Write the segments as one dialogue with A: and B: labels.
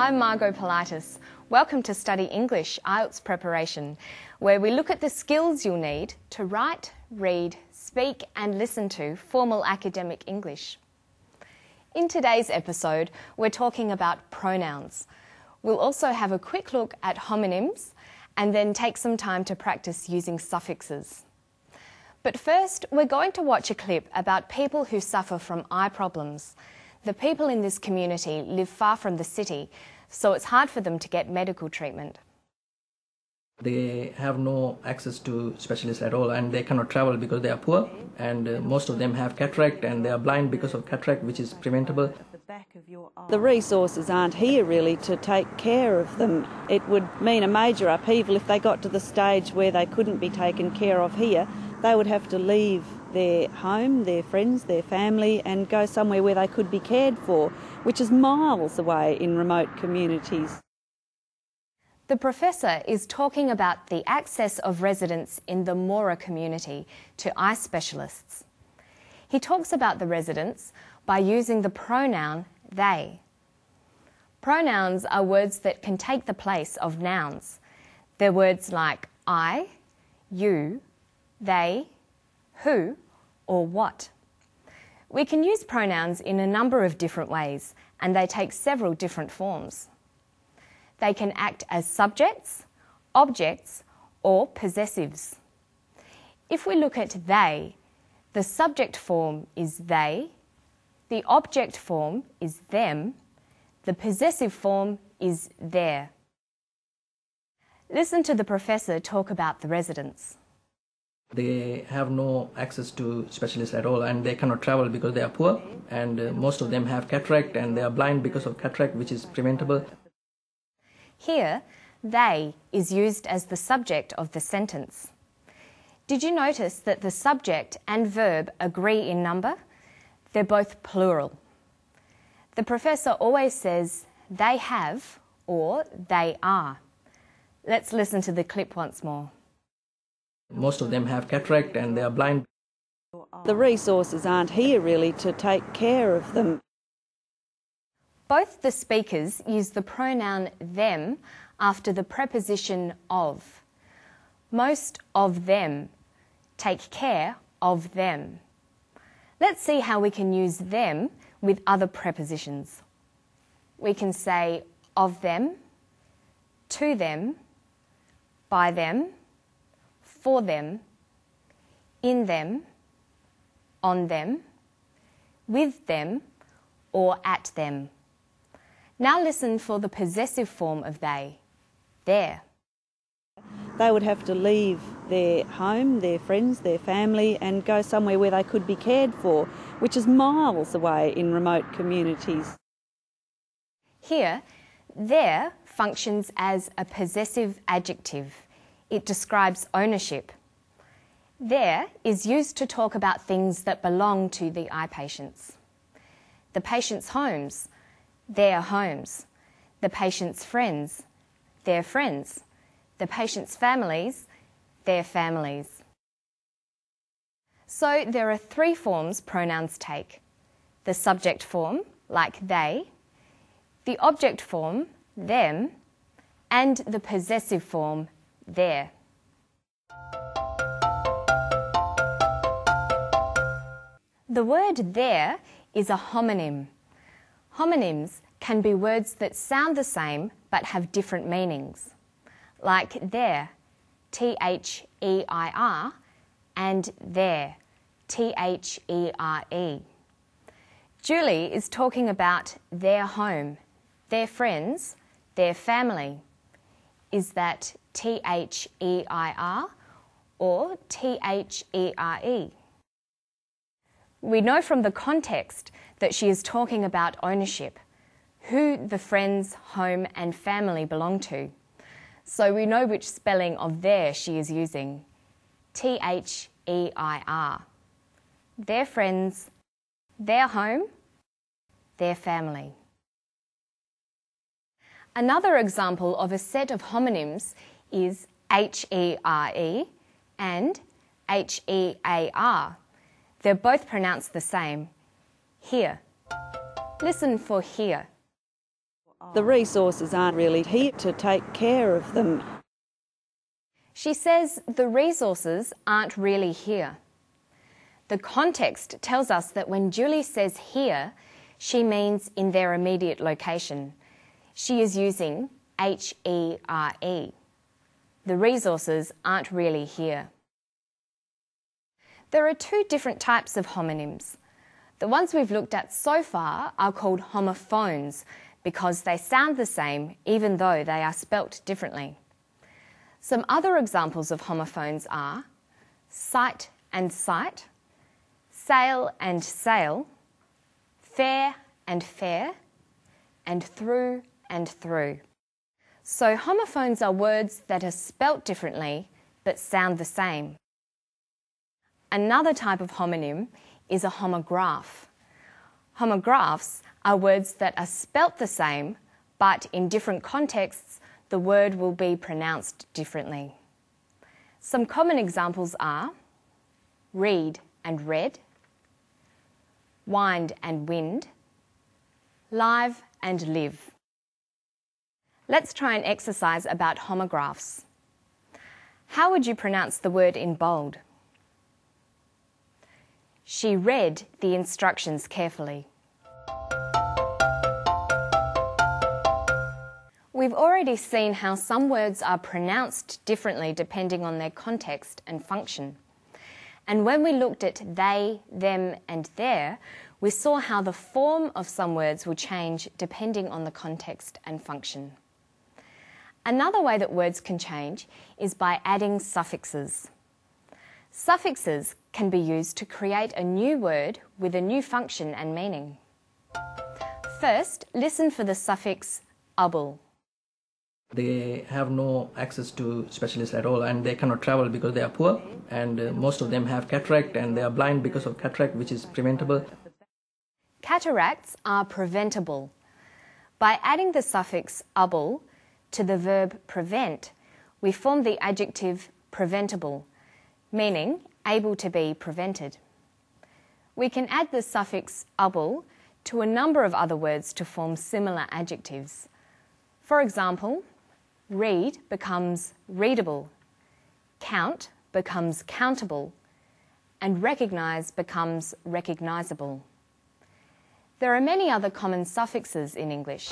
A: I'm Margot Politis. Welcome to Study English Ielts Preparation, where we look at the skills you'll need to write, read, speak and listen to formal academic English. In today's episode, we're talking about pronouns. We'll also have a quick look at homonyms and then take some time to practice using suffixes. But first, we're going to watch a clip about people who suffer from eye problems. The people in this community live far from the city, so it's hard for them to get medical treatment.
B: They have no access to specialists at all, and they cannot travel because they are poor, and most of them have cataract and they are blind because of cataract, which is preventable.
C: The resources aren't here really to take care of them. It would mean a major upheaval if they got to the stage where they couldn't be taken care of here. They would have to leave their home, their friends, their family and go somewhere where they could be cared for, which is miles away in remote communities.
A: The professor is talking about the access of residents in the Mora community to eye specialists. He talks about the residents by using the pronoun they. Pronouns are words that can take the place of nouns. They're words like I, you, they, who, or what. We can use pronouns in a number of different ways, and they take several different forms. They can act as subjects, objects, or possessives. If we look at they, the subject form is they, the object form is them, the possessive form is their. Listen to the professor talk about the residents.
B: They have no access to specialists at all, and they cannot travel because they are poor, and most of them have cataract and they are blind because of cataract, which is preventable.
A: Here, they is used as the subject of the sentence. Did you notice that the subject and verb agree in number? They're both plural. The professor always says they have or they are. Let's listen to the clip once more.
B: Most of them have cataract and they are blind.
C: The resources aren't here really to take care of them.
A: Both the speakers use the pronoun them after the preposition of. Most of them take care of them. Let's see how we can use them with other prepositions. We can say of them, to them, by them, for them, in them, on them, with them, or at them. Now listen for the possessive form of they, their.
C: They would have to leave their home, their friends, their family and go somewhere where they could be cared for, which is miles away in remote communities.
A: Here, their functions as a possessive adjective. It describes ownership. Their is used to talk about things that belong to the eye patients. The patient's homes, their homes. The patient's friends, their friends. The patient's families, their families. So there are three forms pronouns take. The subject form, like they, the object form, them, and the possessive form, their. The word their is a homonym. Homonyms can be words that sound the same but have different meanings, like there, T-H-E-I-R, and there, T-H-E-R-E. Julie is talking about their home, their friends, their family. Is that T-H-E-I-R or T-H-E-R-E? We know from the context that she is talking about ownership, who the friends, home and family belong to. So we know which spelling of their she is using, T-H-E-I-R. Their friends, their home, their family. Another example of a set of homonyms is H-E-R-E and H-E-A-R. They're both pronounced the same, here. Listen for here.
C: The resources aren't really here to take care of them.
A: She says the resources aren't really here. The context tells us that when Julie says here, she means in their immediate location. She is using HERE. The resources aren't really here. There are two different types of homonyms. The ones we've looked at so far are called homophones because they sound the same even though they are spelt differently. Some other examples of homophones are sight and sight, sail and sail, fair and fair, and through and through. So homophones are words that are spelt differently but sound the same. Another type of homonym is a homograph. Homographs are words that are spelt the same, but in different contexts, the word will be pronounced differently. Some common examples are read and read, wind and wind, live and live. Let's try an exercise about homographs. How would you pronounce the word in bold? She read the instructions carefully. We've already seen how some words are pronounced differently depending on their context and function. And when we looked at they, them and their, we saw how the form of some words will change depending on the context and function. Another way that words can change is by adding suffixes. Suffixes can be used to create a new word with a new function and meaning. First, listen for the suffix able.
B: They have no access to specialists at all and they cannot travel because they are poor, and most of them have cataract and they are blind because of cataract, which is preventable.
A: Cataracts are preventable. By adding the suffix able to the verb prevent, we form the adjective preventable, meaning able to be prevented. We can add the suffix able to a number of other words to form similar adjectives. For example, read becomes readable, count becomes countable, and recognise becomes recognisable. There are many other common suffixes in English.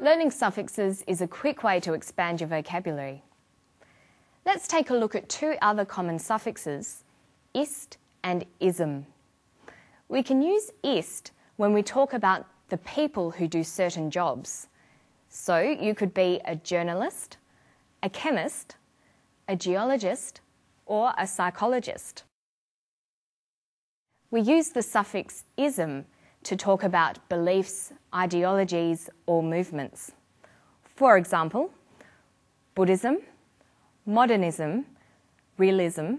A: Learning suffixes is a quick way to expand your vocabulary. Let's take a look at two other common suffixes, ist and ism. We can use ist when we talk about the people who do certain jobs. So you could be a journalist, a chemist, a geologist, or a psychologist. We use the suffix ism to talk about beliefs, ideologies, or movements. For example, Buddhism, modernism, realism,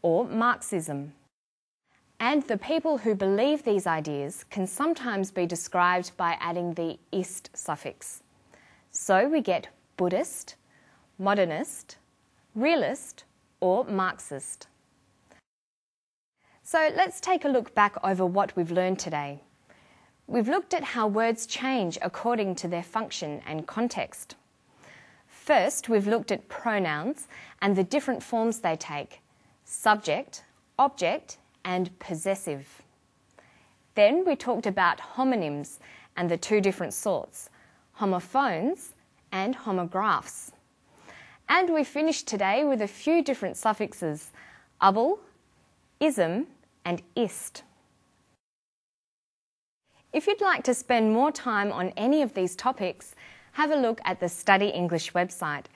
A: or Marxism. And the people who believe these ideas can sometimes be described by adding the ist suffix. So we get Buddhist, modernist, realist, or Marxist. So let's take a look back over what we've learned today. We've looked at how words change according to their function and context. First, we've looked at pronouns and the different forms they take: subject, object, and possessive. Then we talked about homonyms and the two different sorts, homophones and homographs. And we finished today with a few different suffixes: able, ism, and ist. If you'd like to spend more time on any of these topics, have a look at the Study English website.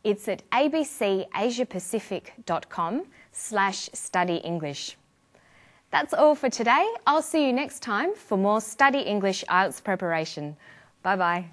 A: It's at abcasiapacific.com/studyenglish. That's all for today. I'll see you next time for more Study English IELTS preparation. Bye-bye.